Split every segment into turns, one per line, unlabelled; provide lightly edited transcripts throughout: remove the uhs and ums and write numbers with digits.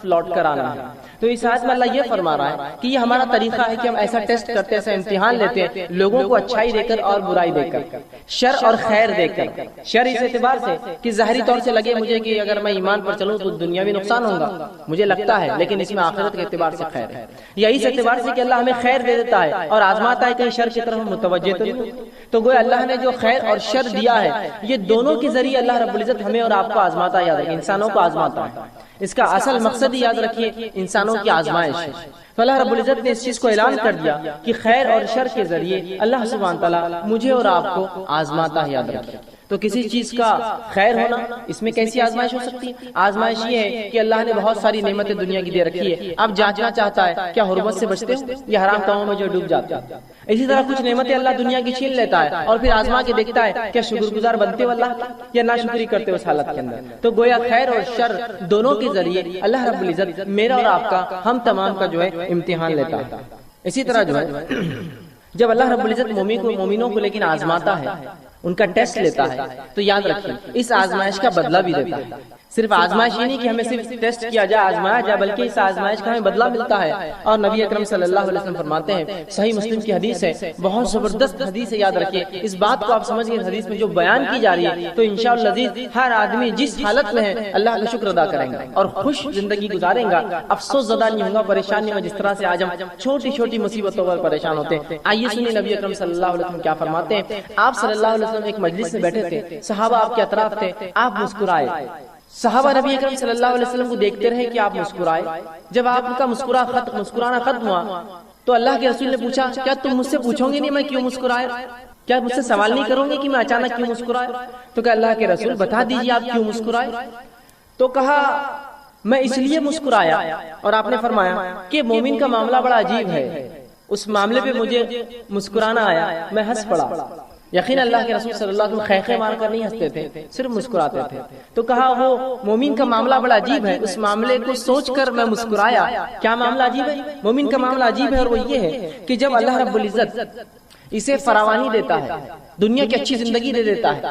لوٹ کر آنا ہے۔ تو اس آیت میں اللہ یہ فرما رہا ہے کہ یہ ہمارا طریقہ ہے کہ ہم ایسا ٹیسٹ کرتے ہیں، ایسا امتحان لیتے ہیں لوگوں کو اچھائی دے کر اور برائی دے کر، شر اور خیر دے کر۔ شر اس اعتبار سے کہ ظاہری طور سے لگے مجھے کہ اگر میں ایمان پر چلوں تو دنیاوی نقصان ہوگا، مجھے لگتا ہے، لیکن اس میں آخرت کے اعتبار سے خیر ہے۔ یا اس اعتبار سے کہ اللہ ہمیں خیر دے دیتا ہے اور آزماتا ہے کہیں شر کی طرف متوجہ تو گویا اللہ نے جو خیر اور شر دیا ہے یہ دونوں کے ذریعے اللہ رب العزت ہمیں اور آپ کو آزماتا ہے، یاد رکھیں انسانوں کو آزماتا ہے۔ اس کا اصل مقصد ہی یاد رکھیے انسانوں کی آزمائش ہے۔ تو اللہ رب العزت نے اس چیز کو اعلان کر دیا کہ خیر اور شر کے ذریعے اللہ سبحانہ تعالیٰ مجھے اور آپ کو آزماتا ہے، یاد رکھیے۔ تو کسی چیز کا خیر ہونا، اس میں کیسی آزمائش ہو سکتی ہے؟ آزمائش یہ ہے کہ اللہ نے بہت ساری نعمتیں دنیا کی دے رکھی ہے، اب جانچنا چاہتا ہے کیا حرمت سے بچتے ہو یا حرام کاموں میں جو ڈوب جاتے ہیں۔ اسی طرح کچھ نعمتیں اللہ دنیا کی چھین لیتا ہے اور پھر آزما کے دیکھتا ہے کیا شکر گزار بنتے ہو اللہ یا ناشکری کرتے ہو اس حالت کے اندر۔ تو گویا خیر اور شر دونوں کے ذریعے اللہ رب العزت میرا اور آپ کا، ہم تمام کا جو ہے امتحان لیتا ہے۔ اسی طرح جو ہے جب اللہ رب العزت مومنوں کو لیکن آزماتا ہے، ان کا ٹیسٹ لیتا ہے، تو یاد رکھیے اس آزمائش کا بدلہ بھی دیتا ہے۔ صرف آزمائش ہی نہیں کہ ہمیں صرف ٹیسٹ کیا جائے، آزمایا جائے، بلکہ اس آزمائش کا ہمیں بدلہ ملتا ہے۔ اور نبی اکرم صلی اللہ علیہ وسلم فرماتے ہیں، صحیح مسلم کی حدیث ہے، بہت زبردست حدیث ہے، یاد رکھیے اس بات کو آپ سمجھ گئے، حدیث میں جو بیان کی جا رہی ہے تو انشاءاللہ العزیز ہر آدمی جس حالت میں ہے اللہ کا شکر ادا کریں گا اور خوش زندگی گزاریں گا، افسوس زدہ نہیں ہوگا، پریشانی میں جس طرح سے آج ہم چھوٹی چھوٹی مصیبتوں پر پریشان ہوتے ہیں۔ آئیے سنیں نبی اکرم صلی اللہ علیہ وسلم کیا فرماتے ہیں۔ آپ صلی اللہ علیہ وسلم ایک مجلس میں بیٹھے تھے، صحابہ آپ کے اطراف تھے، آپ مسکرائے۔ صحابہ نبی اکرم صلی اللہ علیہ وسلم کو دیکھتے رہے کہ آپ مسکرائے۔ جب آپ کا مسکرانا ختم ہوا تو اللہ کے رسول نے پوچھا، کیا تم مجھ سے پوچھو گے نہیں میں کیوں مسکرائے؟ کیا مجھ سے سوال نہیں کرو گے کہ میں اچانک کیوں مسکرائے؟ تو کہ اللہ کے رسول بتا دیجیے آپ کیوں مسکرائے؟ تو کہا میں اس لیے مسکرایا، اور آپ نے فرمایا کہ مومن کا معاملہ بڑا عجیب ہے، اس معاملے پہ مجھے مسکرانا آیا، میں ہنس پڑا۔ یقین اللہ کے رسول صلی اللہ علیہ وسلم خیخے مار کر نہیں ہنستے تھے، صرف مسکراتے تھے۔ تو کہا وہ مومن کا معاملہ بڑا عجیب ہے، اس معاملے کو سوچ کر میں مسکرایا۔ کیا معاملہ عجیب ہے؟ مومن کا معاملہ عجیب ہے، اور وہ یہ ہے کہ جب اللہ رب العزت اسے فراوانی دیتا ہے، دنیا کی اچھی زندگی دے دیتا ہے،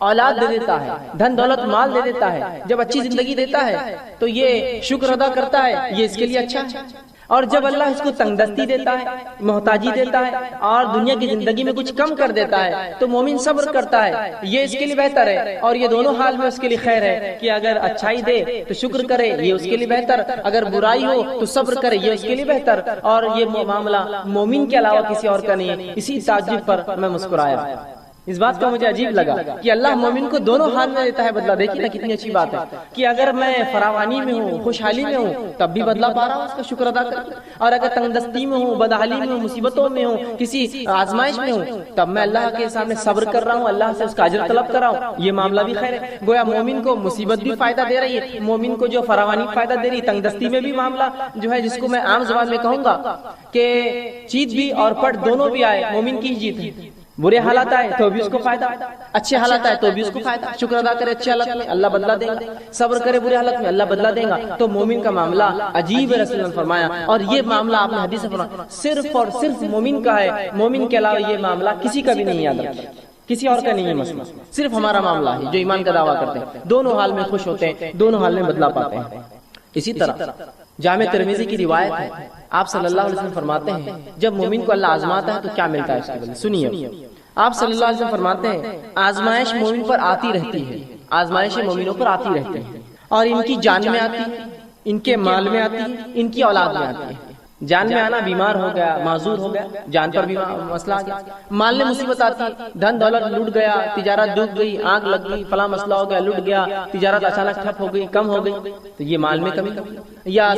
اولاد دے دیتا ہے، دھن دولت مال دے دیتا ہے، جب اچھی زندگی دیتا ہے تو یہ شکر ادا کرتا ہے، یہ اس کے لیے اچھا ہے۔ اور جب اللہ اس کو تنگ دستی دیتا ہے، محتاجی دیتا ہے اور دنیا کی زندگی میں کچھ کم کر دیتا ہے تو مومن صبر کرتا ہے، یہ اس کے لیے بہتر ہے۔ اور یہ دونوں حال میں اس کے لیے خیر ہے کہ اگر اچھائی دے تو شکر کرے، یہ اس کے لیے بہتر، اگر برائی ہو تو صبر کرے، یہ اس کے لیے بہتر۔ اور یہ معاملہ مومن کے علاوہ کسی اور کا نہیں ہے۔ اسی تعجب پر میں مسکرایا۔ اس بات کا مجھے عجیب لگا کہ اللہ مومن کو دونوں حال میں دیتا ہے بدلہ۔ دیکھیے نا کتنی اچھی بات ہے کہ اگر میں فراوانی میں ہوں، خوشحالی میں ہوں، تب بھی بدلہ پا رہا ہوں اس کا شکر ادا کر کے، اور اگر تنگ دستی میں ہوں، بدحالی میں ہوں، مصیبتوں میں ہوں، کسی آزمائش میں ہوں، تب میں اللہ کے سامنے صبر کر رہا ہوں، اللہ سے اس کا اجر طلب کر رہا ہوں، یہ معاملہ بھی خیر ہے۔ گویا مومن کو مصیبت بھی فائدہ دے رہی ہے، مومن کو جو فراوانی فائدہ دے رہی، تنگ دستی میں بھی معاملہ جو ہے، جس کو میں عام زبان میں کہوں گا کہ چیت بھی اور پٹ دونوں بھی آئے، مومن کی جیت ہے۔ برے حالات آئے تو بھی اس کو فائدہ، اچھے حالات آئے تو بھی اس کو فائدہ۔ شکر ادا کرے اچھے حالت میں، اللہ بدلہ دے گا، صبر کرے برے حالت میں، اللہ بدلہ دے گا۔ تو مومن کا معاملہ عجیب ہے، رسول اللہ نے فرمایا، اور یہ معاملہ آپ نے حدیث سے فرمایا صرف اور صرف مومن کا ہے، مومن کے علاوہ یہ معاملہ کسی کا بھی نہیں، یاد رکھیے کسی اور کا نہیں ہے مسئلہ، صرف ہمارا معاملہ ہے جو ایمان کا دعویٰ کرتے ہیں، دونوں حال میں خوش ہوتے ہیں، دونوں حال میں بدلہ پاتے ہیں۔ اسی طرح جامع ترمذی کی روایت ہے، آپ صلی اللہ علیہ وسلم فرماتے ہیں جب مومن کو اللہ آزماتا ہے تو کیا ملتا ہے اس کے بدلے۔ سنیے آپ صلی اللہ علیہ وسلم فرماتے ہیں آزمائش مومن پر آتی رہتی ہے، آزمائشیں مومنوں پر آتی رہتی ہیں، اور ان کی جان میں آتی ہے، ان کے مال میں آتی ہے، ان کی اولاد میں آتی ہے۔ جان میں آنا، بیمار ہو گیا، معذور ہو گیا، جان پر بھی مسئلہ آ گیا، مال میں مصیبت آتی، دھن دولت لوٹ گیا، تجارت ڈوب گئی، آگ لگ گئی، فلاں مسئلہ ہو گیا، لوٹ گیا، تجارت اچانک ٹھپ ہو گئی، کم ہو گئی، تو یہ مال میں کمی، یا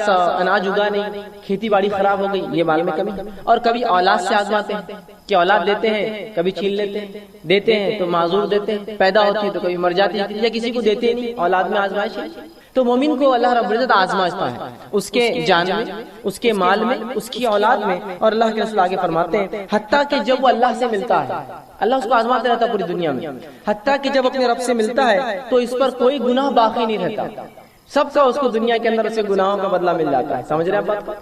اناج اگا نہیں، کھیتی باڑی خراب ہو گئی، یہ مال میں کمی۔ اور کبھی اولاد سے آزماتے ہیں کہ اولاد دیتے ہیں، کبھی چھین لیتے ہیں، دیتے ہیں تو معذور دیتے ہیں، پیدا ہوتی ہے تو کبھی مر جاتی ہے، یا کسی کو دیتے نہیں، اولاد میں آزمائش ہے۔ تو مومن کو اللہ رب العزت آزمائتا ہے، اس کے جان میں، اس کے مال میں، اس کی اولاد میں۔ اور اللہ کے رسول آگے فرماتے ہیں حتیٰ کہ جب وہ اللہ سے ملتا ہے، اللہ اس کو آزماتے رہتا پوری دنیا میں، حتیٰ کہ جب اپنے رب سے ملتا ہے تو اس پر کوئی گناہ باقی نہیں رہتا، سب کا اس کو دنیا کے اندر اسے گناہوں کا بدلہ مل جاتا ہے. سمجھ رہے ہیں بات کو؟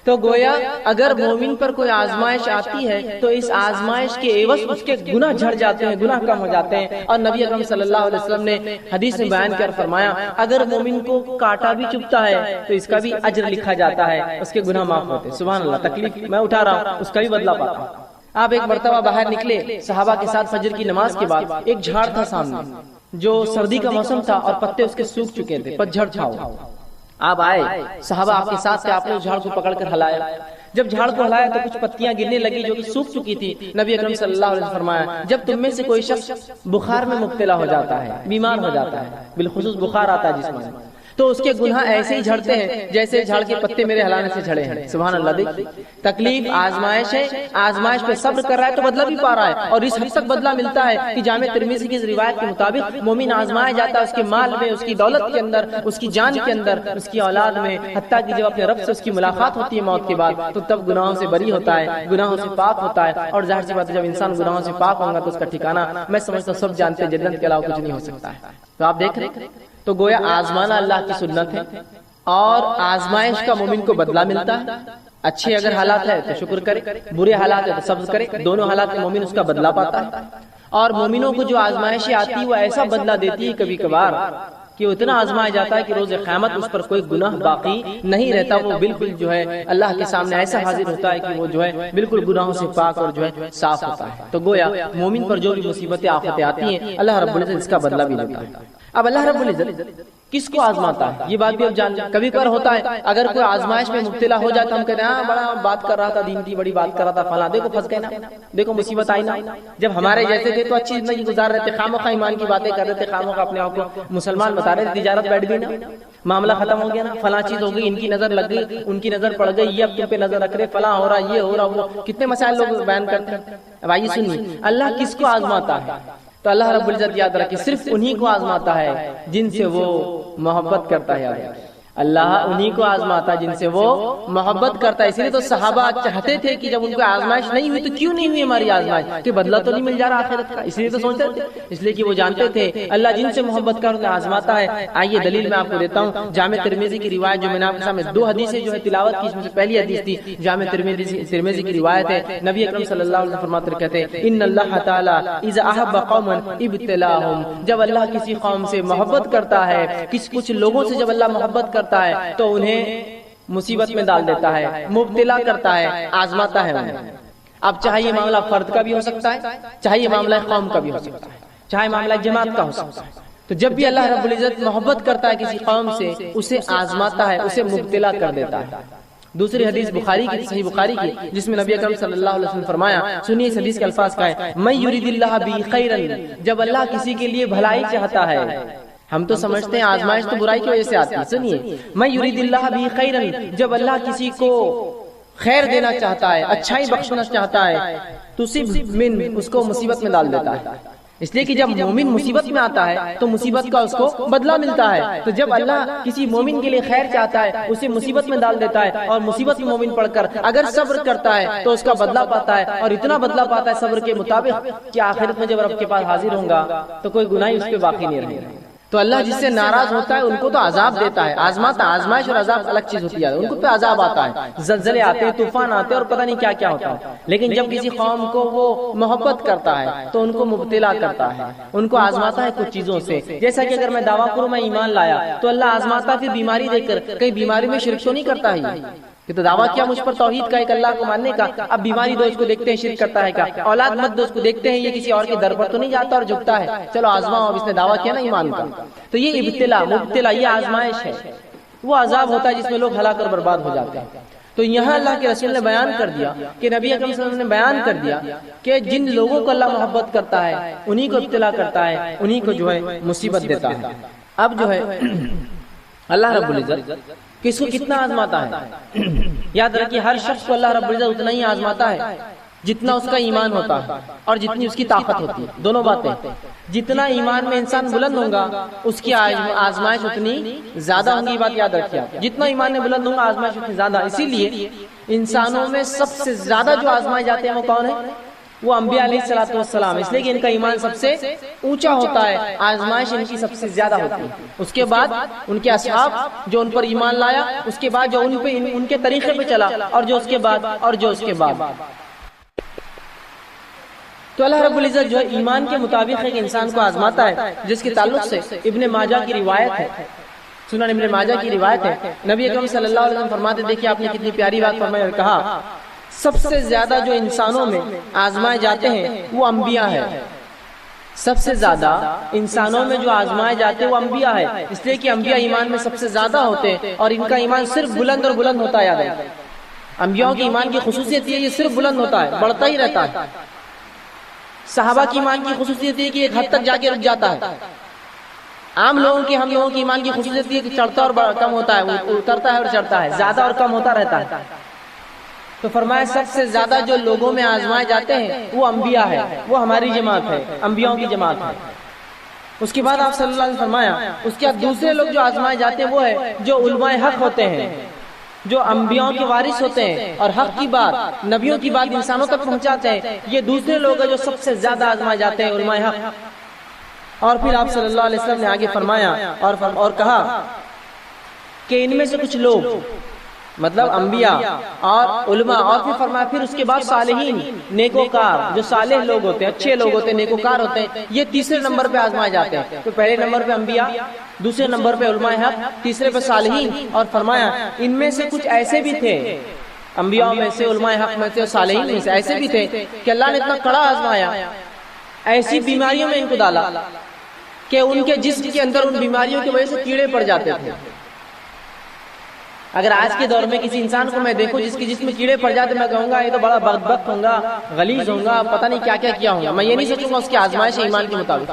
تو گویا اگر مومن پر کوئی آزمائش آتی ہے تو اس آزمائش کے عوض اس کے گناہ جھڑ جاتے ہیں، گناہ کم ہو جاتے ہیں. اور نبی اکرم صلی اللہ علیہ وسلم نے حدیث میں بیان کر فرمایا اگر مومن کو کانٹا بھی چبھتا ہے تو اس کا بھی اجر لکھا جاتا ہے، اس کے گناہ معاف ہوتے ہیں. سبحان اللہ. تکلیف میں اٹھا رہا ہوں، اس کا بھی بدلہ پاتا ہوں. آپ ایک مرتبہ باہر نکلے صحابہ کے ساتھ فجر کی نماز کے بعد، ایک جھاڑ تھا سامنے جو سردی کا موسم تھا اور پتے اس کے سوکھ چکے تھے، پتجھڑ تھا. آپ آئے، صحابہ آپ کے ساتھ تھے، آپ نے اس جھاڑ کو پکڑ کر ہلایا. جب جھاڑ کو ہلایا تو کچھ پتیاں گرنے لگی جو کہ سوکھ چکی تھی. نبی اکرم صلی اللہ علیہ وسلم فرمایا جب تم میں سے کوئی شخص بخار میں مبتلا ہو جاتا ہے، بیمار ہو جاتا ہے، بالخصوص بخار آتا ہے جسم میں، تو اس کے گناہ ایسے ہی جھڑتے ہیں جیسے جھاڑ کے پتے میرے ہلانے سے جھڑے ہیں. سبحان اللہ. دیکھ تکلیف آزمائش ہے، آزمائش پہ صبر کر رہا ہے تو بدلہ بھی پا رہا ہے، اور اس حد تک بدلہ ملتا ہے کہ جامع ترمذی کی روایت کے مطابق مومن آزمایا جاتا ہے اس کے مال میں، اس کی دولت کے اندر، اس کی جان کے اندر، اس کی اولاد میں، حتیٰ کہ جب اپنے رب سے اس کی ملاقات ہوتی ہے موت کے بعد تو تب گناہوں سے بری ہوتا ہے، گناہوں سے پاک ہوتا ہے. اور ظاہر سی بات ہے جب انسان گناہوں سے پاک ہوگا تو اس کا ٹھکانہ میں سمجھتا ہوں سب جانتے ہیں جنت کے علاوہ کچھ نہیں ہو سکتا ہے. تو آپ دیکھ رہے ہیں تو گویا آزمانا اللہ کی سنت ہے، اور آزمائش کا مومن کو بدلہ ملتا ہے. اچھے اگر حالات ہے تو شکر کرے، برے حالات ہے تو صبر کرے. دونوں حالات میں مومن اس کا بدلہ پاتا ہے. اور مومنوں کو جو آزمائشیں آتی ہے وہ ایسا بدلہ دیتی ہے کبھی کبھار کہ وہ اتنا آزمایا جاتا ہے کہ روز قیامت اس پر کوئی گناہ باقی نہیں رہتا. وہ بالکل جو ہے اللہ کے سامنے ایسا حاضر ہوتا ہے کہ وہ جو ہے بالکل گناہوں سے پاک اور جو ہے صاف ہوتا ہے. تو گویا مومن پر جو بھی مصیبتیں آفتیں آتی ہیں اللہ رب العزت اس کا بدلہ بھی لیتا ہے. اب اللہ رب العزت کس کو آزماتا ہے یہ بات بھی اب جان لیں. کبھی کبھار ہوتا ہے اگر کوئی آزمائش میں مبتلا ہو جاتا ہم کہتے ہیں ہاں بڑا بات کر رہا تھا، دین کی بڑی بات کر رہا تھا، فلاں دیکھو پھنس گئے نا، دیکھو مصیبت آئی نا. جب ہمارے جیسے تھے تو اچھی زندگی گزار رہے تھے، خامخواہ ایمان کی باتیں کر رہے تھے، خامخواہ اپنے آپ کو مسلمان بتا رہے تھے، تجارت بیٹھ گئی نا، معاملہ ختم ہو گیا نا، فلاں چیز ہو گئی، ان کی نظر لگ گئی، ان کی نظر پڑ گئی، یہ اب تم پہ نظر رکھ رہے، فلاں ہو رہا، یہ ہو رہا، وہ کتنے مسائل لوگ بیان کرتے ہیں. اب آئیے سنیے اللہ کس کو آزماتا ہے. تو اللہ رب العزت یاد رکھے صرف انہی کو آزماتا ہے جن سے وہ محبت کرتا ہے. اللہ انہی کو آزماتا ہے جن سے وہ محبت کرتا ہے. اس لیے تو صحابہ چاہتے تھے کہ جب ان کو آزمائش نہیں ہوئی تو کیوں نہیں ہوئی ہماری آزمائش، کہ بدلہ تو نہیں مل جا رہا آخرت کا. اس لیے تو سوچتے تھے، اس لیے کہ وہ جانتے تھے اللہ جن سے محبت کر انہیں آزماتا ہے. آئیے دلیل میں آپ کو دیتا ہوں. جامع ترمذی کی روایت جو میں نے آپ کے سامنے دو حدیثیں جو ہے تلاوت کی، اس میں سے پہلی حدیث تھی جامع ترمذی کی روایت ہے. نبی اکرم صلی اللہ علیہ وسلم فرماتے کہتے ہیں ان اللہ تعالی اذا احب قوما ابتلاهم، جب اللہ کسی قوم سے محبت کرتا ہے، کچھ لوگوں سے جب اللہ محبت کرتا ہے تو انہیں مصیبت میں ڈال دیتا ہے، مبتلا کرتا ہے، آزماتا ہے انہیں. اب چاہے یہ معاملہ فرد کا بھی ہو سکتا ہے، چاہے یہ معاملہ قوم کا بھی ہو سکتا ہے، چاہے معاملہ جماعت کا ہو سکتا ہے. تو جب بھی اللہ رب العزت محبت کرتا ہے کسی قوم سے اسے آزماتا ہے، اسے مبتلا کر دیتا ہے. دوسری حدیث بخاری کی، صحیح بخاری کی، جس میں نبی اکرم صلی اللہ علیہ وسلم فرمایا، سنیے اس حدیث کے الفاظ کا ہے من یرید اللہ بہ خیرا، جب اللہ کسی کے لیے بھلائی چاہتا ہے. ہم تو سمجھتے ہیں آزمائش تو برائی کی وجہ سے آتی ہے. سنیے من یرید اللہ بہ خیرا، جب اللہ کسی کو خیر دینا چاہتا ہے، اچھائی بخشنا چاہتا ہے تو صرف من اس کو مصیبت میں ڈال دیتا ہے. اس لیے کہ جب مومن مصیبت میں آتا ہے تو مصیبت کا اس کو بدلہ ملتا ہے. تو جب اللہ کسی مومن کے لیے خیر چاہتا ہے اسے مصیبت میں ڈال دیتا ہے، اور مصیبت میں مومن پڑھ کر اگر صبر کرتا ہے تو اس کا بدلہ پاتا ہے، اور اتنا بدلہ پاتا ہے صبر کے مطابق کہ آخرت میں جب رب کے پاس حاضر ہوں گا تو کوئی گناہ اس پہ باقی نہیں رہے گا. تو اللہ جس سے ناراض ہوتا ہے ان کو تو عذاب دیتا ہے، آزماتا. آزمائش اور عذاب الگ چیز ہوتی ہے، ان کو پہ عذاب آتا ہے، زلزلے آتے ہیں، طوفان آتے ہیں، اور پتہ نہیں کیا کیا ہوتا ہے. لیکن جب کسی قوم کو وہ محبت کرتا ہے تو ان کو مبتلا کرتا ہے، ان کو آزماتا ہے کچھ چیزوں سے. جیسا کہ اگر میں دعویٰ کروں میں ایمان لایا تو اللہ آزماتا پھر بیماری دے کر، کہیں بیماری میں شرک تو نہیں کرتا ہی کہ تو دعویٰ کیا مجھ پر توحید کا، ایک اللہ کو ماننے کا، اب بیماری دو اس کو دیکھتے ہیں شرک کرتا ہے کیا، اولاد مت دو اس کو دیکھتے ہیں یہ کسی اور کے در پر تو نہیں جاتا اور جھکتا ہے، چلو آزماؤ. اب اس نے دعویٰ کیا نا ایمان کا. تو یہ ابتلا، مبتلا، یہ آزمائش ہے، وہ عذاب ہوتا ہے جس میں لوگ ہلاک کر برباد ہو جاتے ہیں. تو یہاں اللہ کے رسول نے بیان کر دیا کہ نبی اکرم صلی اللہ علیہ وسلم نے بیان کر دیا کہ جن لوگوں کو اللہ محبت کرتا ہے انہی کو ابتلا کرتا ہے، انہی کو جو ہے مصیبت دیتا ہے. اب جو ہے اللہ رب العزت کس کو کتنا آزماتا ہے. یاد رکھیے ہر شخص کو اللہ رب العزت اتنا ہی آزماتا ہے جتنا اس کا ایمان ہوتا ہے اور جتنی اس کی طاقت ہوتی ہے. دونوں باتیں، جتنا ایمان میں انسان بلند ہوگا اس کی آزمائش اتنی زیادہ ہوں گی. بات یاد رکھیے آپ، جتنا ایمان میں بلند ہوگا آزمائش اتنی زیادہ. اسی لیے انسانوں میں سب سے زیادہ جو آزمائے جاتے ہیں وہ کون ہے؟ وہ انبیاء علیہ الصلوۃ والسلام، اس لیے کہ ان کا ایمان سب سے اونچا ہوتا ہے، آزمائش ان کی سب سے زیادہ ہوتی ہے۔ اس کے بعد ان کے اصحاب جو ان پر ایمان لایا، اس کے بعد جو ان کے طریقے پہ چلا، اور جو اس کے بعد اور جو اس کے بعد۔ تو اللہ رب العزت جو ہے ایمان کے مطابق ایک انسان کو آزماتا ہے، جس کے تعلق سے ابن ماجہ کی روایت ہے، سنن ابن ماجہ کی روایت ہے، نبی اکرم صلی اللہ علیہ وسلم فرماتے، دیکھیں آپ نے کتنی پیاری بات فرمائی اور کہا سب سے زیادہ جو انسانوں میں آزمائے جاتے ہیں وہ انبیاء ہیں۔ سب سے زیادہ انسانوں میں جو آزمائے جاتے ہیں وہ انبیاء ہے، اس لیے کہ انبیاء ایمان میں سب سے زیادہ ہوتے ہیں، اور ان کا ایمان صرف بلند اور بلند ہوتا ہے۔ انبیاء کے ایمان کی خصوصیت یہ صرف بلند ہوتا ہے، بڑھتا ہی رہتا ہے۔ صحابہ کی ایمان کی خصوصیت یہ کہ ایک حد تک جا کے رک جاتا ہے۔ عام لوگوں کی، ہم لوگوں کی ایمان کی خصوصیت یہ کہ چڑھتا اور کم ہوتا ہے، اترتا ہے اور چڑھتا ہے، زیادہ اور کم ہوتا رہتا ہے۔ تو فرمایا سب سے زیادہ جو لوگوں میں آزمائے جاتے ہیں وہ انبیاء ہے، وہ ہماری جماعت ہے، انبیاءوں کی جماعت ہے۔ اس کے بعد آپ صلی اللہ علیہ وسلم فرمایا اس کے بعد دوسرے لوگ جو آزمائے جاتے ہیں وہ ہے جو علماء حق ہوتے ہیں، جو انبیاءوں کے وارث ہوتے ہیں اور حق کی بات، نبیوں کی بات انسانوں تک پہنچاتے ہیں۔ یہ دوسرے لوگ ہیں جو سب سے زیادہ آزمائے جاتے ہیں، علماء حق۔ اور پھر آپ صلی اللہ علیہ وسلم نے آگے فرمایا اور کہا کہ ان میں سے کچھ لوگ، مطلب انبیاء اور علماء، اور پھر فرمایا پھر اس کے بعد صالحین، نیکوکار، جو صالح لوگ ہوتے ہیں، اچھے لوگ ہوتے ہیں، نیکوکار ہوتے ہیں، یہ تیسرے نمبر پہ آزمائے جاتے ہیں۔ تو پہلے نمبر پہ انبیاء، دوسرے نمبر پہ علماء حق، تیسرے پہ صالحین، اور فرمایا ان میں سے کچھ ایسے بھی تھے، انبیاء میں سے، علماء حق میں سے اور صالحین میں سے ایسے بھی تھے کہ اللہ نے اتنا کڑا آزمایا، ایسی بیماریوں میں ان کو ڈالا کہ ان کے جسم کے اندر ان بیماریوں کی وجہ سے کیڑے پڑ جاتے تھے۔ اگر آج کے دور میں کسی انسان کو میں دیکھوں جس کے جسم میں کیڑے پڑ جاتے، میں کہوں گا یہ تو بڑا بدبخت ہوں گا، غلیظ ہوں گا، پتہ نہیں کیا کیا ہوں گا۔ میں یہ نہیں سوچوں گا اس کی آزمائش ہے ایمان کے مطابق،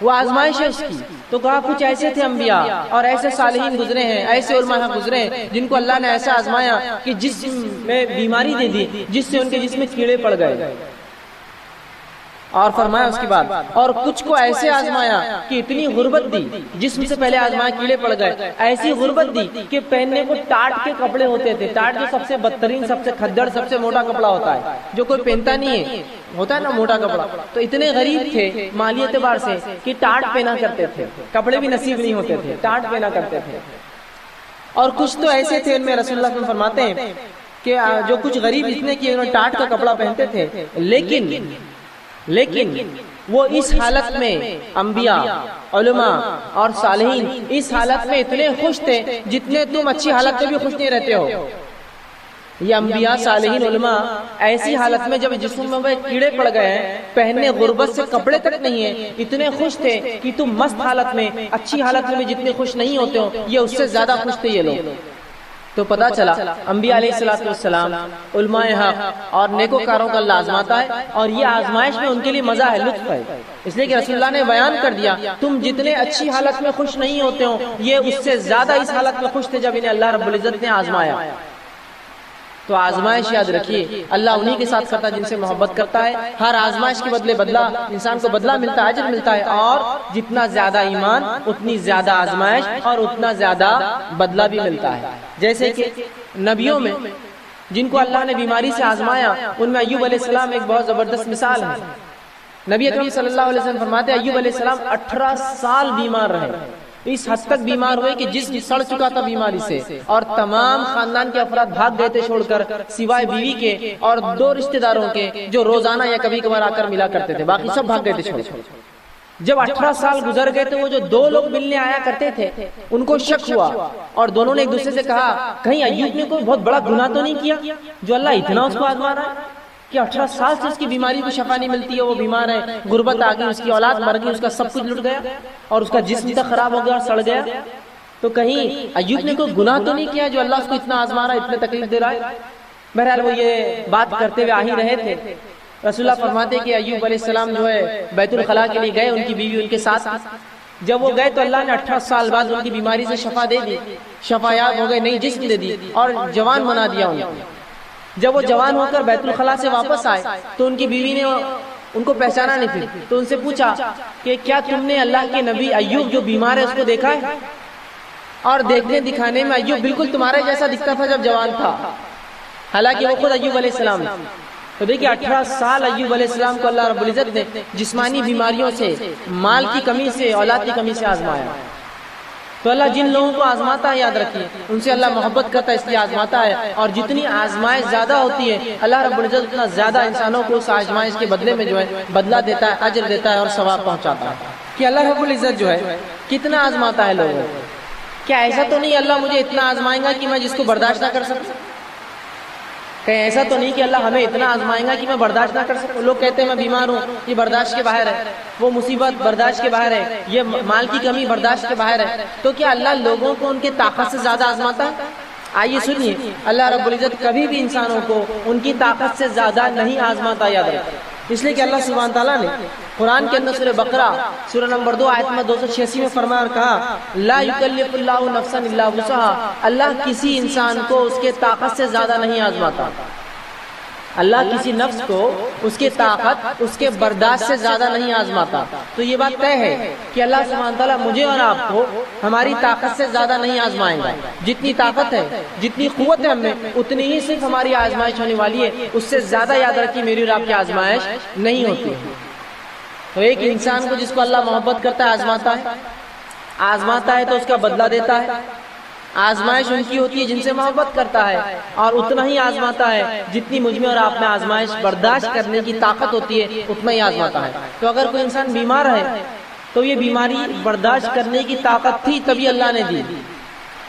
وہ آزمائش ہے اس کی۔ تو کہا کچھ ایسے تھے انبیاء اور ایسے صالحین گزرے ہیں، ایسے علماء گزرے ہیں جن کو اللہ نے ایسا آزمایا کہ جسم میں بیماری دے دی، جس سے ان کے جسم میں کیڑے پڑ گئے۔ اور فرمایا اس کے بعد اور کچھ کو ایسے آزمایا کہ اتنی غربت دی، جسم سے پہلے آزمایا کیڑے پڑ گئے، ایسی غربت دی کہ پہننے کو ٹاٹ کے کپڑے ہوتے تھے۔ ٹاٹ جو سب سے بدترین، سب سے کھدڑ، سب سے موٹا کپڑا ہوتا ہے، جو کوئی پہنتا نہیں ہے، ہوتا ہے نا موٹا کپڑا۔ تو اتنے غریب تھے مالی اعتبار سے کہ ٹاٹ پہنا کرتے تھے، کپڑے بھی نصیب نہیں ہوتے تھے، ٹاٹ پہنا کرتے تھے۔ اور کچھ تو ایسے تھے، ان میں رسول اللہ صلی اللہ علیہ وسلم فرماتے ہیں کہ جو کچھ غریب اتنے کہ انہوں ٹاٹ کا کپڑا پہنتے تھے، لیکن وہ اس حالت میں، انبیاء، علماء اور صالحین اس حالت میں اتنے خوش تھے جتنے تم اچھی حالت میں بھی خوش نہیں رہتے ہو۔ یہ انبیاء، صالحین، علماء ایسی حالت میں جب جسم میں کیڑے پڑ گئے ہیں، پہننے غربت سے کپڑے تک نہیں ہیں، اتنے خوش تھے کہ تم مست حالت میں، اچھی حالت میں بھی جتنے خوش نہیں ہوتے ہو، یہ اس سے زیادہ خوش تھے یہ لوگ۔ تو پتہ چلا انبیاء علیہ الصلوۃ والسلام، علماء حق اور نیکوکاروں کا اللہ آزماتا ہے، اور یہ آزمائش میں ان کے لیے مزہ ہے، لطف ہے۔ اس لیے کہ رسول اللہ نے بیان کر دیا تم جتنے اچھی حالت میں خوش نہیں ہوتے ہو، یہ اس سے زیادہ اس حالت میں خوش تھے جب انہیں اللہ رب العزت نے آزمایا۔ تو آزمائش یاد رکھیے اللہ انہی کے ساتھ کرتا ہے جن سے محبت کرتا ہے۔ ہر آزمائش کے بدلے بدلہ، انسان کو بدلہ ملتا ہے، اجر ملتا ہے، اور جتنا زیادہ ایمان اتنی زیادہ آزمائش اور اتنا زیادہ بدلہ بھی ملتا ہے۔ جیسے کہ نبیوں میں جن کو اللہ نے بیماری سے آزمایا، ان میں ایوب علیہ السلام ایک بہت زبردست مثال ہے۔ نبی اکرم صلی اللہ علیہ وسلم فرماتے ہیں ایوب علیہ السلام 18 سال بیمار رہے، اس حد تک بیمار ہوئے کہ جسم سڑ چکا تھا بیماری سے، اور تمام خاندان کے افراد بھاگ گئے تھے چھوڑ کر، سوائے بیوی کے اور 2 رشتہ داروں کے جو روزانہ یا کبھی کبھار آ کر ملا کرتے تھے، باقی سب بھاگ گئے تھے چھوڑ کر۔ جب 18 سال گزر گئے تو وہ جو 2 لوگ ملنے آیا کرتے تھے ان کو شک ہوا، اور دونوں نے ایک دوسرے سے کہا کہیں ایوب نے کوئی بہت بڑا گناہ تو نہیں کیا جو اللہ اتنا اس کو آزما رہا ہے کہ 18 سال سے اس کی بیماری کو شفا نہیں ملتی ہے، وہ بیمار ہے، غربت آ گئی، اس کی اولاد مر گئی، اس کا سب کچھ لٹ گیا اور اس کا جسم تک خراب ہو گیا اور سڑ گیا، تو کہیں ایوب نے کوئی گناہ تو نہیں کیا جو اللہ اس کو اتنا آزما رہا ہے، اتنے تکلیف دے رہا ہے؟ بہرحال وہ یہ بات کرتے ہوئے آ ہی رہے تھے۔ رسول اللہ فرماتے کہ ایوب علیہ السلام جو ہے بیت الخلاء کے لیے گئے، ان کی بیوی ان کے ساتھ۔ جب وہ گئے تو اللہ نے 18 سال بعد ان کی بیماری سے شفا دے دی، شفا یاب ہو گئے، نئی جسم دے دی اور جوان بنا دیا انہیں۔ جب وہ جوان ہو کر بیت الخلاء سے واپس آئے تو ان کی بیوی نے ان کو پہچانا نہیں تھی، تو ان سے پوچھا کہ کیا تم نے اللہ کے نبی ایوب جو بیمار ہے اس کو دیکھا ہے؟ اور دیکھنے دکھانے میں ایوب بالکل تمہارے جیسا دکھتا تھا جب جوان تھا، حالانکہ وہ خود ایوب علیہ السلام۔ تو دیکھیے 18 سال ایوب علیہ السلام کو اللہ رب العزت نے جسمانی بیماریوں سے، مال کی کمی سے، اولاد کی کمی سے آزمایا. تو اللہ جن لوگوں کو آزماتا ہے یاد رکھیے ان سے اللہ محبت کرتا ہے، اس لیے آزماتا ہے. اور جتنی آزمائش زیادہ ہوتی ہے اللہ رب العزت اتنا زیادہ انسانوں کو اس آزمائش کے بدلے میں جو ہے بدلہ دیتا ہے، اجر دیتا ہے اور ثواب پہنچاتا ہے. کہ اللہ رب العزت جو ہے کتنا آزماتا ہے لوگوں کو. کیا ایسا تو نہیں اللہ مجھے اتنا آزمائے گا کہ میں جس کو برداشت نہ کر سکوں؟ کہیں ایسا تو نہیں کہ اللہ ہمیں اتنا آزمائے گا کہ میں برداشت نہ کر سکوں؟ لوگ کہتے ہیں میں بیمار ہوں، یہ برداشت کے باہر ہے، وہ مصیبت برداشت کے باہر ہے، یہ مال کی کمی برداشت کے باہر ہے. تو کیا اللہ لوگوں کو ان کے طاقت سے زیادہ آزماتا ہے؟ آئیے سنیے، اللہ رب العزت کبھی بھی انسانوں کو ان کی طاقت سے زیادہ نہیں آزماتا، یاد رکھیں. اس لیے کہ اللہ سبحانہ تعالیٰ نے قرآن کے اندر سورہ بقرہ سورہ نمبر 2 آیت نمبر 286 میں فرمایا اور کہا لا یکلف اللہ نفسا الا وسعها. اللہ کسی انسان کو اس کے طاقت سے زیادہ نہیں آزماتا. اللہ کسی نفس کو اس کے طاقت، اس کے برداشت سے زیادہ نہیں آزماتا. تو یہ بات طے ہے کہ اللہ سبحانہ تعالیٰ مجھے اور آپ کو ہماری طاقت سے زیادہ نہیں آزمائیں گا. جتنی طاقت ہے، جتنی قوت ہے ہم میں، اتنی ہی صرف ہماری آزمائش ہونے والی ہے. اس سے زیادہ یاد رکھیے میری اور آپ کی آزمائش نہیں ہوتی. تو ایک انسان کو جس کو اللہ محبت کرتا ہے آزماتا ہے تو اس کا بدلہ دیتا ہے. آزمائش ان کی ہوتی ہے جن سے محبت کرتا ہے، اور اتنا ہی آزماتا ہے جتنی مجھ میں اور آپ میں آزمائش برداشت کرنے کی طاقت ہوتی ہے اتنا ہی آزماتا ہے. تو اگر کوئی انسان بیمار ہے تو یہ بیماری برداشت کرنے کی طاقت تھی تبھی اللہ نے دی.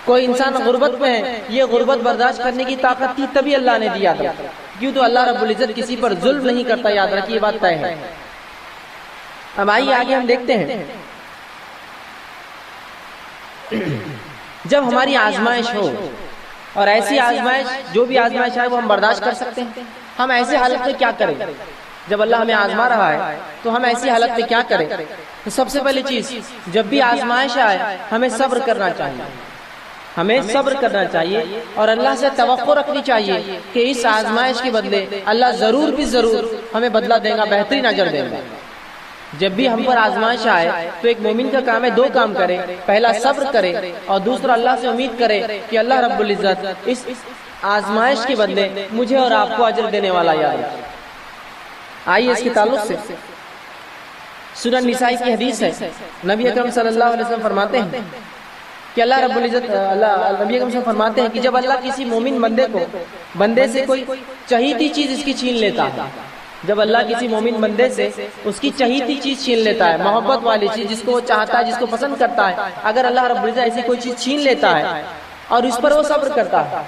کوئی انسان غربت میں ہے، یہ غربت برداشت کرنے کی طاقت تھی تبھی اللہ نے دیا تھا. کیوں؟ تو اللہ رب العزت کسی پر ظلم نہیں کرتا، یاد رکھیے یہ بات طے ہے. اب آئیے آگے ہم دیکھتے ہیں، جب ہماری آزمائش ہو، اور ایسی آزمائش جو بھی آزمائش ہے وہ ہم برداشت کر سکتے ہیں، ہم ایسے حالت میں کیا کریں؟ جب اللہ ہمیں آزما رہا ہے تو ہم ایسی حالت میں کیا کریں؟ تو سب سے پہلی چیز، جب بھی آزمائش آئے ہمیں صبر کرنا چاہیے. ہمیں صبر کرنا چاہیے اور اللہ سے توقع رکھنی چاہیے کہ اس آزمائش کے بدلے اللہ ضرور بھی ضرور ہمیں بدلہ دے گا، بہترین اجر دے گا. جب بھی ہم پر آزمائش آئے تو ایک مومن کا کام ہے 2 کام کرے. پہلا صبر کرے اور دوسرا اللہ سے امید کرے کہ اللہ رب العزت اس آزمائش کے بدلے مجھے اور آپ کو اجر دینے والا یاد ہے. آئیے اس کے تعلق سے سورہ نساء کی حدیث ہے، نبی اکرم صلی اللہ علیہ وسلم فرماتے ہیں کہ اللہ رب العزت نبی اکرم صلی اللہ علیہ وسلم فرماتے ہیں کہ جب اللہ کسی مومن بندے سے کوئی چہیتی چیز اس کی چھین لیتا ہے، جب اللہ کسی مومن بندے سے اس کی چہیتی چیز چھین لیتا ہے، محبت والی چیز جس کو وہ چاہتا ہے، جس کو پسند کرتا ہے، اگر اللہ رب العزت ایسی کوئی چیز چھین لیتا ہے اور اس پر وہ صبر کرتا ہے،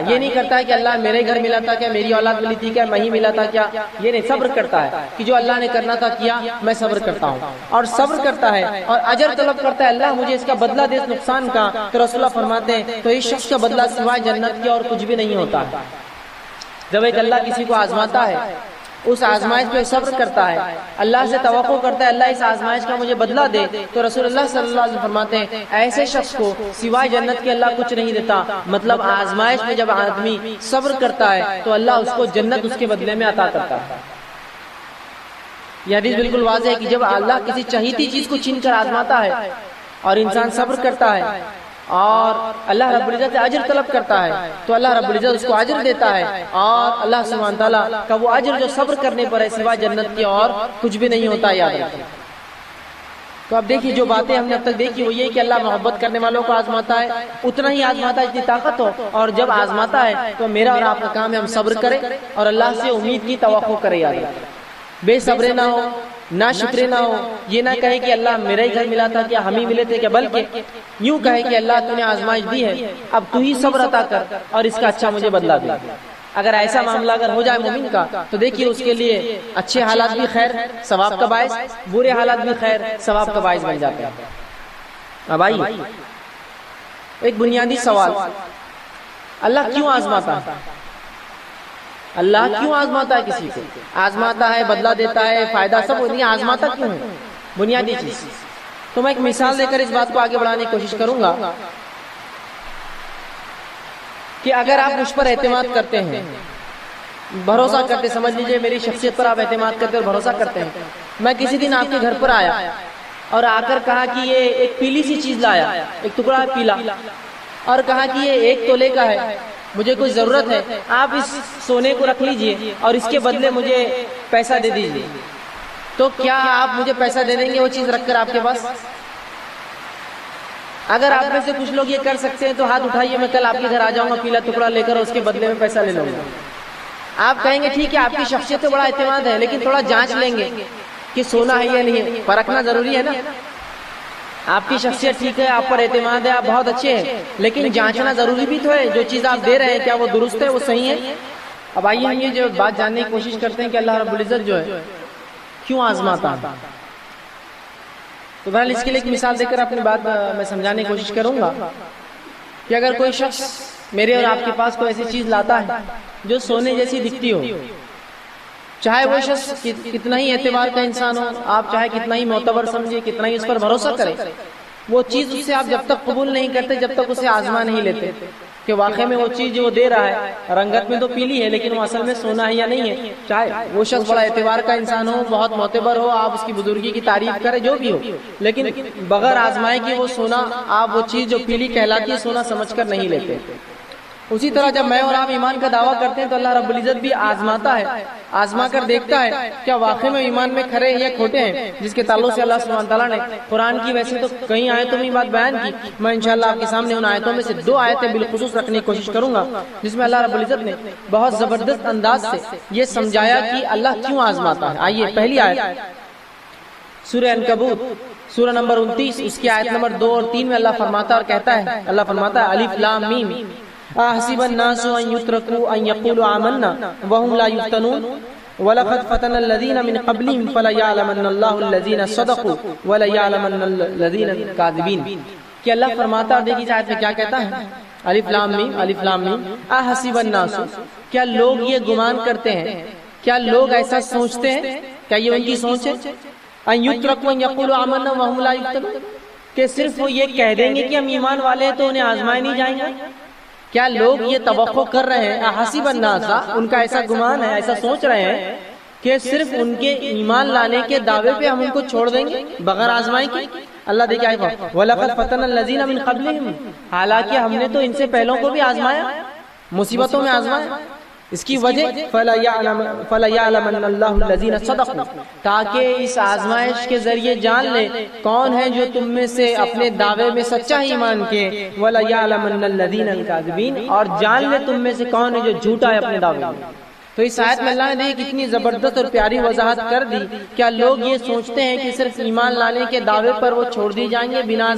یہ نہیں کرتا ہے کہ اللہ میرے گھر ملا تھا کیا، میری اولاد ملی تھی کیا، میں ہی ملا تھا کیا، یہ نہیں. صبر کرتا ہے کہ جو اللہ نے کرنا تھا کیا، میں صبر کرتا ہوں. اور صبر کرتا ہے اور اجر طلب کرتا ہے، اللہ مجھے اس کا بدلہ دے اس نقصان کا. تو رسول اللہ فرماتے ہیں تو اس شخص کا بدلہ سوائے جنت کے اور کچھ بھی نہیں ہوتا. جب ایک اللہ کسی کو آزماتا ہے، اس آزمائش پہ صبر کرتا ہے، اللہ سے توقع کرتا ہے اللہ اس آزمائش کا مجھے بدلہ دے، تو رسول اللہ صلی اللہ علیہ وسلم فرماتے ہیں ایسے شخص کو سوائے جنت کے اللہ کچھ نہیں دیتا. مطلب آزمائش میں جب آدمی صبر کرتا ہے تو اللہ اس کو جنت اس کے بدلے میں عطا کرتا ہے. یہ حدیث بالکل واضح ہے کہ جب اللہ کسی چہیتی چیز کو چھین کر آزماتا ہے اور انسان صبر کرتا ہے اور اللہ رب العزت سے اجر طلب کرتا ہے تو اللہ رب العزت اس کو اجر دیتا ہے، اور اللہ سبحانہ تعالیٰ کا وہ اجر جو صبر کرنے پر ہے سوا جنت کے اور کچھ بھی نہیں ہوتا، یاد رکھیں. تو اب دیکھیے جو باتیں ہم نے اب تک دیکھی وہ یہ کہ اللہ محبت کرنے والوں کو آزماتا ہے، اتنا ہی آزماتا ہے جتنی طاقت ہو، اور جب آزماتا ہے تو میرا اور آپ کا کام ہے ہم صبر کریں اور اللہ سے امید کی توقع کریں. یاد رکھیں بے صبرے نہ ہو، نہ شکرے نہ ہو، یہ نہ کہے کہ اللہ میرے گھر ملا تھا کیا، ہم ہی ملے تھے کیا، بلکہ یوں کہے کہ اللہ تو نے آزمائش دی ہے، اب تو ہی صبر عطا کر اور اس کا اچھا مجھے بدلہ دے. اگر ایسا معاملہ اگر ہو جائے مومن کا تو دیکھیے اس کے لیے اچھے حالات بھی خیر ثواب کا باعث، برے حالات بھی خیر ثواب کا باعث بن جاتے ہیں. اب آئیے ایک بنیادی سوال، اللہ کیوں آزماتا ہے؟ اللہ کیوں آزماتا ہے کسی کو؟ آزماتا ہے، بدلہ دیتا ہے، فائدہ سب ہوتی ہے، آزماتا کیوں ہے؟ بنیادی چیز. تو میں ایک مثال دے کر اس بات کو آگے بڑھانے کی کوشش کروں گا کہ اگر آپ مجھ پر اعتماد کرتے ہیں، بھروسہ کرتے، سمجھ لیجئے میری شخصیت پر آپ اعتماد کرتے اور بھروسہ کرتے ہیں، میں کسی دن آپ کے گھر پر آیا اور آ کر کہا کہ یہ ایک پیلی سی چیز لایا، ایک ٹکڑا پیلا، اور کہا کہ یہ 1 تولے کا ہے، مجھے کوئی ضرورت ہے، آپ اس سونے کو رکھ لیجئے اور اس کے بدلے مجھے پیسہ دے دیجئے، تو کیا آپ مجھے پیسہ دے دیں گے وہ چیز رکھ کر آپ کے پاس؟ اگر آپ میں سے کچھ لوگ یہ کر سکتے ہیں تو ہاتھ اٹھائیے، میں کل آپ کے گھر آ جاؤں گا پیلا ٹکڑا لے کر اور اس کے بدلے میں پیسہ لے لوں گا۔ آپ کہیں گے ٹھیک ہے آپ کی شخصیت پہ بڑا اعتماد ہے، لیکن تھوڑا جانچ لیں گے کہ سونا ہے یا نہیں ہے، پرکھنا ضروری ہے نا۔ آپ کی شخصیت ٹھیک ہے، آپ پر اعتماد ہے، آپ بہت اچھے ہیں، لیکن جانچنا ضروری بھی تو ہے، جو چیز آپ دے رہے ہیں کیا وہ درست ہے، وہ صحیح ہے؟ اب آئیے ہم یہ جو بات جاننے کی کوشش کرتے ہیں کہ اللہ رب العزت جو ہے کیوں آزماتا ہے۔ تو بہرحال اس کے لیے ایک مثال دے کر اپنی بات میں سمجھانے کی کوشش کروں گا کہ اگر کوئی شخص میرے اور آپ کے پاس کوئی ایسی چیز لاتا ہے جو سونے جیسی دکھتی ہو، چاہے وہ شخص کتنا ہی اعتبار کا انسان ہو، آپ چاہے کتنا ہی معتبر سمجھے، کتنا ہی اس پر بھروسہ کریں، وہ چیز اس سے آپ جب تک قبول نہیں کرتے جب تک اسے آزما نہیں لیتے کہ واقعی میں وہ چیز جو وہ دے رہا ہے رنگت میں تو پیلی ہے لیکن وہ اصل میں سونا ہے یا نہیں ہے، چاہے وہ شخص بڑا اعتبار کا انسان ہو، بہت معتبر ہو، آپ اس کی بزرگی کی تعریف کریں، جو بھی ہو، لیکن بغیر آزمائے کہ وہ سونا، آپ وہ چیز جو پیلی کہلاتی ہے سونا سمجھ کر نہیں لیتے۔ اسی طرح جب میں اور آپ ایمان کا دعویٰ کرتے ہیں تو اللہ رب العزت بھی آزماتا ہے، آزما کر دیکھتا ہے کیا واقعی میں ایمان میں کھرے ہیں یا کھوٹے ہیں، جس کے تعلق سے اللہ سبحانہ تعالیٰ نے قرآن کی ویسے تو کئی آیتوں میں بات بیان کی، میں انشاءاللہ آپ کے سامنے ان آیتوں میں سے 2 آیتیں بالخصوص رکھنے کی کوشش کروں گا جس میں اللہ رب العزت نے بہت زبردست انداز سے یہ سمجھایا کہ اللہ کیوں آزماتا ہے۔ آئیے پہلی آیت سورہ عنکبوت سورہ نمبر 29 اس کی آیت نمبر 2 اور 3 میں اللہ فرماتا اور کہتا ہے، اللہ فرماتا ہے الف لام میم احسب الناس ان يتركوا ان يقولوا آمنا وهم لا يفتنون ولقد فتن الذين من قبلهم فليعلمن الله الذين صدقوا وليعلمن الذين الكاذبين۔ کہ اللہ فرماتا اور دیکھیے آیت میں کیا کہتا ہے، الف لام میم الف لام میم احسب الناس، کیا لوگ یہ گمان کرتے ہیں، کیا لوگ ایسا سوچتے ہیں، کیا یہ ان کی سوچ ہے، ان يتركوا ان يقولوا آمنا وهم لا يفتنون، کہ صرف وہ یہ کہہ دیں گے کہ ہم ایمان والے ہیں تو انہیں آزمائے نہیں جائیں گے؟ کیا لوگ یہ توقع کر رہے ہیں، احسب الناس، ان کا ایسا گمان ہے، ایسا سوچ رہے ہیں کہ صرف ان کے ایمان لانے کے دعوے پہ ہم ان کو چھوڑ دیں گے بغیر آزمائی کے؟ اللہ دیکھیں آئے وَلَقَدْ فَتَنَ الَّذِينَ مِنْ قَبْلِهِمْ، حالانکہ ہم نے تو ان سے پہلوں کو بھی آزمایا، مصیبتوں میں آزمایا۔ اس کی وجہ فَلَيَعْلَمَنَّ اللَّهُ الَّذِينَ صَدَقُوا، تاکہ اس آزمائش کے ذریعے جان لے کون ہے جو تم میں سے اپنے دعوے میں سچا ایمان کے، وَلَيَعْلَمَنَّ الَّذِينَ الْكَاذِبِينَ، اور جان لے تم میں سے کون ہے جو جھوٹا ہے اپنے دعوے میں۔ تو اس آیت میں اللہ نے دیکھ کتنی زبردست اور پیاری وضاحت کر دی، کیا لوگ یہ سوچتے ہیں کہ صرف ایمان لانے کے دعوے پر وہ چھوڑ دی جائیں گے بنا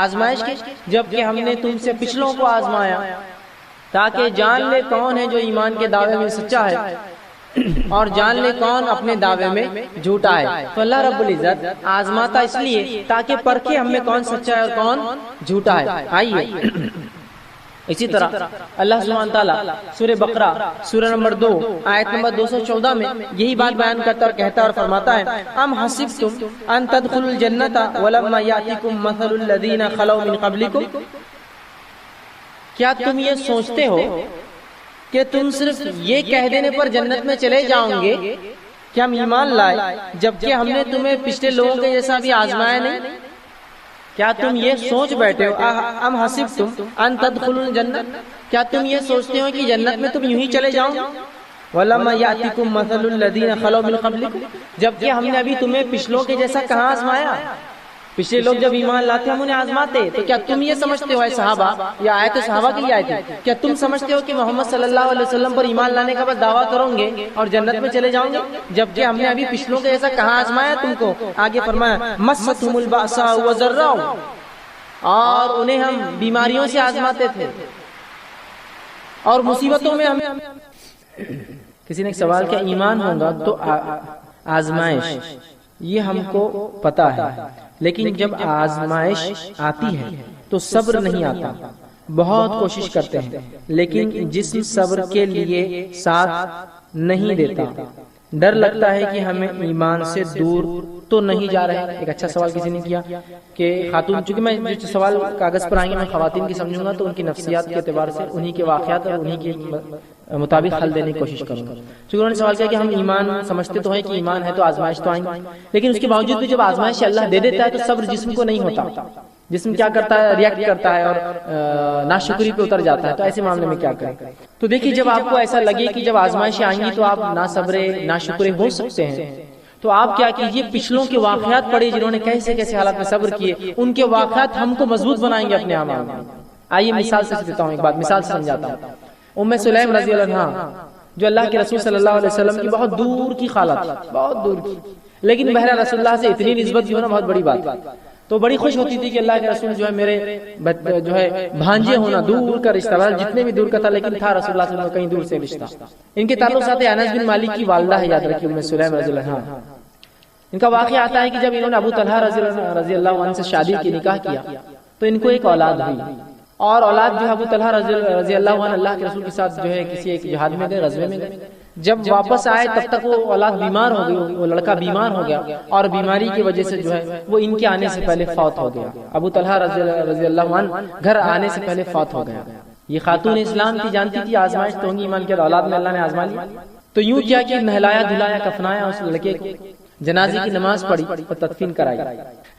آزمائش کے، جبکہ ہم نے تم سے پچھلوں کو آزمایا تاکہ جان لے کون ہے جو ایمان کے دعوے میں سچا ہے اور جان لے کون اپنے دعوے میں جھوٹا ہے۔ تو اللہ رب العزت آزماتا اس لیے تاکہ پرکھے ہم میں کون سچا ہے اور کون جھوٹا ہے۔ آئیے اسی طرح اللہ سبحانہ تعالیٰ سورہ بقرہ سورہ نمبر 2 آیت نمبر 214 میں یہی بات بیان کرتا اور کہتا اور فرماتا ہے، ام حسبتم ان تدخلوا الجنۃ ولما یاتکم مثل الذین خلوا من قبلکم، کیا تم یہ سوچتے ہو کہ تم صرف یہ کہہ دینے پر جنت میں چلے جاؤں گے کہ ہم ایمان لائے جبکہ ہم نے تمہیں پچھلے لوگوں کے جیسا بھی آزمایا نہیں؟ کیا تم یہ سوچ بیٹھے ہو ام حسبتم ان تدخلوا الجنۃ، کیا تم یہ سوچتے ہو کہ جنت میں تم یوں ہی چلے جاؤ وَلَمَّا يَأْتِكُمْ مَثَلُ الَّذِينَ خَلَوْا مِنْ قَبْلِكُمْ، جبکہ ہم نے ابھی تمہیں پچھلوں کے جیسا کہاں آزمایا؟ پچھلے لوگ جب ایمان لاتے ہم انہیں آزماتے، تو کیا تم یہ سمجھتے ہو اے صحابہ، یا آیت صحابہ کی آیت ہے، کیا تم سمجھتے ہو کہ محمد صلی اللہ علیہ وسلم پر ایمان لانے کا بس دعویٰ کرو گے اور جنت میں چلے جاؤں گے، جبکہ ہم نے ابھی پچھلوں کے جیسا کہاں آزمایا تم کو؟ آگے فرمایا مَسَّتْهُمُ الْبَأْسَاءُ وَالضَّرَّاءُ، اور انہیں ہم بیماریوں سے آزماتے تھے اور مصیبتوں میں ہم۔ کسی نے ایک سوال کیا ایمان ہوگا تو آزمائش، یہ ہم کو پتا ہے، لیکن جب آزمائش آتی ہے تو صبر نہیں آتا، بہت کوشش کرتے ہیں لیکن جسم صبر کے لیے ساتھ نہیں دیتا، ڈر لگتا ہے کہ ہمیں ایمان سے دور تو نہیں جا رہے۔ ایک اچھا سوال کسی نے کیا کہ خاتون، چونکہ میں جو سوال کاغذ پر آئیں گے میں خواتین کی سمجھوں گا تو ان کی نفسیات کے اعتبار سے انہی کے واقعات اور انہی کے مطابق حل دینے کی کوشش کروں گا۔ چونکہ انہوں نے سوال کیا کہ ہم ایمان سمجھتے تو ہیں کہ ایمان ہے تو آزمائش تو آئیں گی، لیکن اس کے باوجود بھی جب آزمائش اللہ دے دیتا ہے تو صبر جسم کو نہیں ہوتا، جسم کیا کرتا ہے، ریئیکٹ کرتا ہے اور ناشکری پہ اتر جاتا ہے، تو ایسے معاملے میں کیا کریں؟ تو دیکھیے جب آپ کو ایسا لگے کہ جب آزمائشیں آئیں گی تو آپ ناصبرے ناشکرے ہو سکتے ہیں، تو آپ کیا کیجئے، پچھلوں کے واقعات پڑھیں جنہوں نے کیسے کیسے حالات میں صبر کیے، ان کے واقعات ہم کو مضبوط بنائیں گے اپنے اعمال میں۔ آئیے مثال سے دیتا ہوں، ایک بات مثال سے سمجھاتا ہوں۔ ام سلیم رضی اللہ عنہا جو اللہ کے رسول صلی اللہ علیہ وسلم کی بہت دور کی خالہ تھی، بہت دور کی، لیکن بہرحال رسول اللہ سے اتنی نسبت کی ہونا بہت بڑی بات، تو بڑی خوش ہوتی تھی کہ اللہ کے رسول جو ہے میرے جو ہے بھانجے ہونا، دور کا رشتہ دار جتنے بھی دور کا تھا لیکن تھا رسول اللہ صلی اللہ علیہ وسلم کہیں دور سے رشتہ۔ ان کے تعلق سے انس بن مالک کی والدہ ہے، یاد رکھیے ام سلیم رضی اللہ عنہا۔ ان کا واقعہ آتا ہے کہ جب انہوں نے ابو طلحہ رضی اللہ عنہ سے شادی کی، نکاح کیا، تو ان کو ایک اولاد ہوئی، اور اولاد جو ابو طلحہ رضی اللہ عنہ اللہ کے رسول کے ساتھ جو ہے کسی ایک جہاد میں گئے، غزوے میں گئے۔ جب واپس آئے تب تک وہ اولاد بیمار ہو گئی، وہ لڑکا بیمار ہو گیا، اور بیماری کی وجہ سے جو ہے وہ ان کے آنے سے پہلے فوت ہو گیا۔ ابو طلحہ رضی اللہ عنہ گھر آنے سے پہلے فوت ہو گیا۔ یہ خاتون اسلام کی جانتی تھی آزمائش تو ہوگی، ایمان کے اولاد میں اللہ نے آزما لیا، تو یوں کیا کہ نہلایا دھلایا کفنایا اس لڑکے کو، جنازے کی نماز پڑھی اور تدفین کرائی۔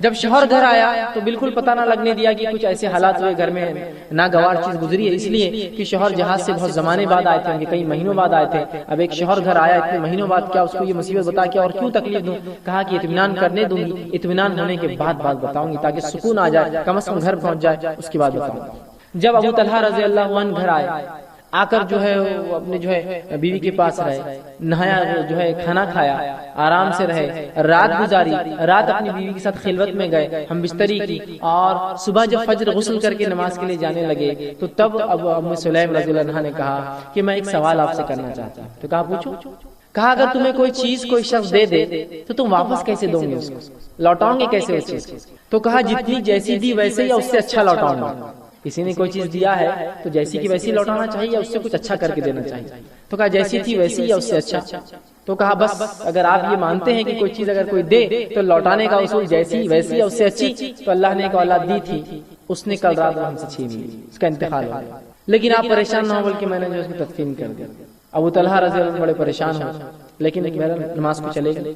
جب شوہر گھر آیا تو بالکل پتہ نہ لگنے دیا کہ کچھ ایسے حالات ہوئے گھر میں، ناگوار چیز گزری ہے، اس لیے کہ شوہر جہاز سے بہت زمانے بعد آئے تھے، کئی مہینوں بعد آئے تھے۔ اب ایک شوہر گھر آیا اتنے مہینوں بعد، کیا اس کو یہ مصیبت بتا کے اور کیوں تکلیف دوں؟ کہا کہ اطمینان کرنے دوں گی، اطمینان ہونے کے بعد بات بتاؤں گی تاکہ سکون آ جائے، کم از کم گھر پہنچ جائے، اس کے بعد بتاؤں گا۔ جب ابو طلحہ رضی اللہ عنہ گھر آئے، آ کر جو ہے وہ اپنے جو ہے بیوی کے پاس رہے، نہایا، جو ہے کھانا کھایا، آرام سے رہے، رات گزاری، رات اپنی بیوی کے ساتھ خلوت میں گئے، ہم بستری کی، اور صبح جب فجر غسل کر کے نماز کے لیے جانے لگے تو تب ام سلیم رضی اللہ عنہا نے کہا کہ میں ایک سوال آپ سے کرنا چاہتا ہوں۔ تو کہا پوچھو۔ کہا اگر تمہیں کوئی چیز کوئی شخص دے دے تو تم واپس کیسے دو گے، اس کو لوٹاؤں گے کیسے اس چیز کو؟ تو کہا جتنی جیسی دی ویسے یا اس سے اچھا لوٹاؤں گا۔ کسی نے کوئی چیز دیا ہے تو جیسی کی ویسی لوٹانا چاہیے یا اس سے کچھ اچھا کر کے دینا چاہیے؟ تو کہا جیسی تھی ویسی یا اس سے اچھا۔ تو کہا بس اگر آپ یہ مانتے ہیں کہ کوئی چیز اگر کوئی دے تو لوٹانے کا اصول جیسی ویسی یا اس سے اچھی، تو اللہ نے ایک اولاد دی تھی، اس نے کل رات ہم سے چھین لی، اس کا انتقال ہو گیا، لیکن آپ پریشان نہ ہو، بلکہ میں نے جو اس کو تدفین کر دیا۔ ابو طلحہ رضی اللہ عنہ بڑے پریشان ہو، لیکن نماز کو چلے گئے۔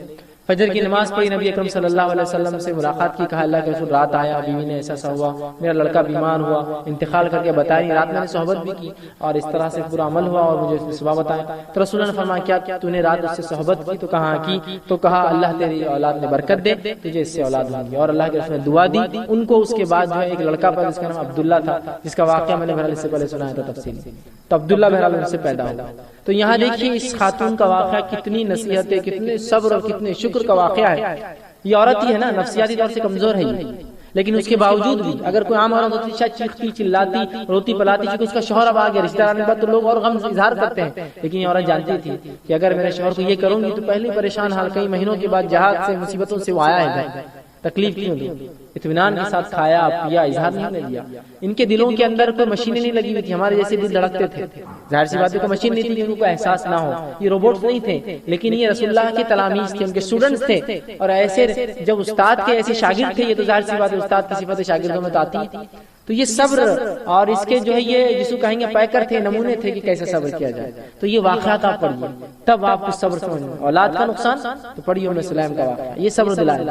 فجر کی نماز پڑھی، نبی اکرم صلی اللہ علیہ وسلم سے ملاقات کی، کہا اللہ کے رسول رات آیا، بیوی نے ایسا ہوا، میرا لڑکا بیمار ہوا، انتقال کر کے بتائی، رات میں نے صحبت بھی کی اور اس طرح سے پورا عمل ہوا اور مجھے صبح بتایا۔ تو رسول اللہ نے فرمایا کیا تو نے رات اس سے صحبت کی؟ تو کہا کی، تو کہا اللہ تیری اولاد میں برکت دے، تجھے اس سے اولاد ہوگی، اور اللہ کے رسول نے دعا دی ان کو۔ اس کے بعد جو ہے ایک لڑکا پیدا جس کا نام عبداللہ تھا، جس کا واقعہ میں نے بہرحال اس سے پہلے سنایا تھا تفصیل، تو عبداللہ بہرحال ان سے پیدا ہوا۔ تو یہاں دیکھیے اس خاتون کا واقعہ کتنی نصیحت ہے، کتنے صبر اور کتنے شکر کا واقعہ ہے۔ یہ عورت ہی ہے نا، نفسیاتی طور سے کمزور ہے یہ، لیکن اس کے باوجود بھی اگر کوئی عام عورت ہوتی شاید چیختی چلاتی روتی پلاتی، چونکہ اس کا شوہر اب آ گیا، رشتہ دار کے بعد تو لوگ اور غم اظہار کرتے ہیں، لیکن یہ عورت جانتی تھی کہ اگر میرے شوہر کو یہ کروں گی تو پہلے پریشان حال، کئی مہینوں کے بعد جہاد سے مصیبتوں سے وہ آیا ہے، تکلیف کیوں دی؟ اطمینان کے ساتھ کھایا پیا، اظہار نہیں کیا۔ ان کے دلوں کے اندر کوئی مشینیں نہیں لگی ہوئی تھی، ہمارے جیسے دل دھڑکتے تھے، ظاہر سی بات ہے کوئی مشین نہیں تھی کہ ان کو احساس نہ ہو، یہ روبوٹس نہیں تھے، لیکن یہ رسول اللہ کے تلاميذ تھے، ان کے اسٹوڈنٹس تھے، اور ایسے جب استاد کے ایسے شاگرد تھے، یہ تو ظاہر سی بات ہے استاد کی صفت شاگردوں میں تو آتی تھی، تو یہ صبر اور اس کے جو ہے یہ جس کو کہیں گے پیکر تھے، نمونے تھے کہ کیسے صبر کیا جائے۔ تو یہ واقعات آپ پڑھیے تب آپ کو صبر سمجھیں۔ اولاد کا نقصان تو پڑھیے ام سلیم کا واقعہ، یہ صبر دلائے،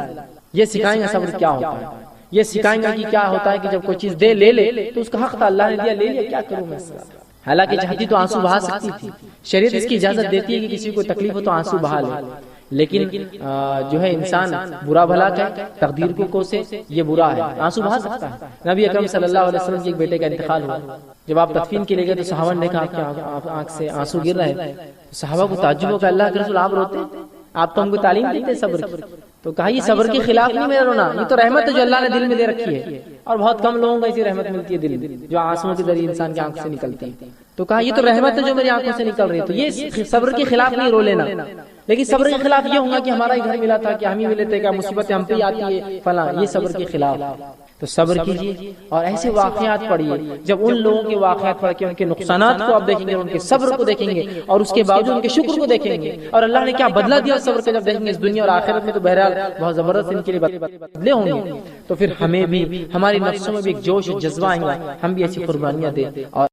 یہ سکھائیں گے صبر کیا ہوتا ہے، یہ سکھائیں گے کہ کیا ہوتا ہے کہ جب کوئی چیز دے لے تو اس کا حق تھا، اللہ نے دیا لے لیا، کیا کروں میں اس کا؟ حالانکہ چاہتی تو آنسو بہا سکتی تھی، شریعت اس کی اجازت دیتی ہے کہ کسی کو تکلیف ہو تو آنسو بہا لے، لیکن جو ہے انسان برا بھلا کہے، تقدیر کو کوسے، یہ برا ہے، آنسو بہا سکتا ہے۔ نبی اکرم صلی اللہ علیہ وسلم کے ایک بیٹے کا انتقال ہوا، جب آپ تدفین کے لیے گئے تو صحابہ نے کہا کہ آنکھ سے آنسو گر رہے ہیں، صحابہ کو تعجب ہو کہ اللہ کے رسول آپ روتے، آپ تو ہم کو تعلیم دیتے ہیں صبر کی۔ تو کہا یہ صبر کے خلاف نہیں میرا رونا، یہ تو رحمت ہے جو اللہ نے دل میں دے رکھی ہے، اور بہت کم لوگوں کو ایسی رحمت ملتی ہے دل میں جو آنسوؤں کے ذریعے انسان کی آنکھ سے نکلتی ہے۔ تو کہا یہ تو رحمت ہے جو میری آنکھوں سے نکل رہی ہے، تو یہ صبر کے خلاف نہیں رو لینا، لیکن صبر کے خلاف یہ ہوگا کہ ہمارا ہی گھر ملا تھا، کہ ہم ہی ملے تھے، کیا مصیبتیں ہم پہ آتی ہے فلاں، یہ صبر کے خلاف۔ تو صبر کیجیے اور ایسے واقعات پڑھیے، جب ان لوگوں کے واقعات پڑھ کے ان کے نقصانات کو آپ دیکھیں گے، ان کے صبر کو دیکھیں گے، اور اس کے باوجود ان کے شکر کو دیکھیں گے، اور اللہ نے کیا بدلہ دیا صبر کا جب دیکھیں گے اس دنیا اور آخرت میں، تو بہرحال بہت زبردست ان کے لیے بدلے ہوں گے۔ تو پھر ہمیں بھی ہماری نفسوں میں بھی ایک جوش و جذبہ آئے گا، ہم بھی ایسی قربانیاں دیں اور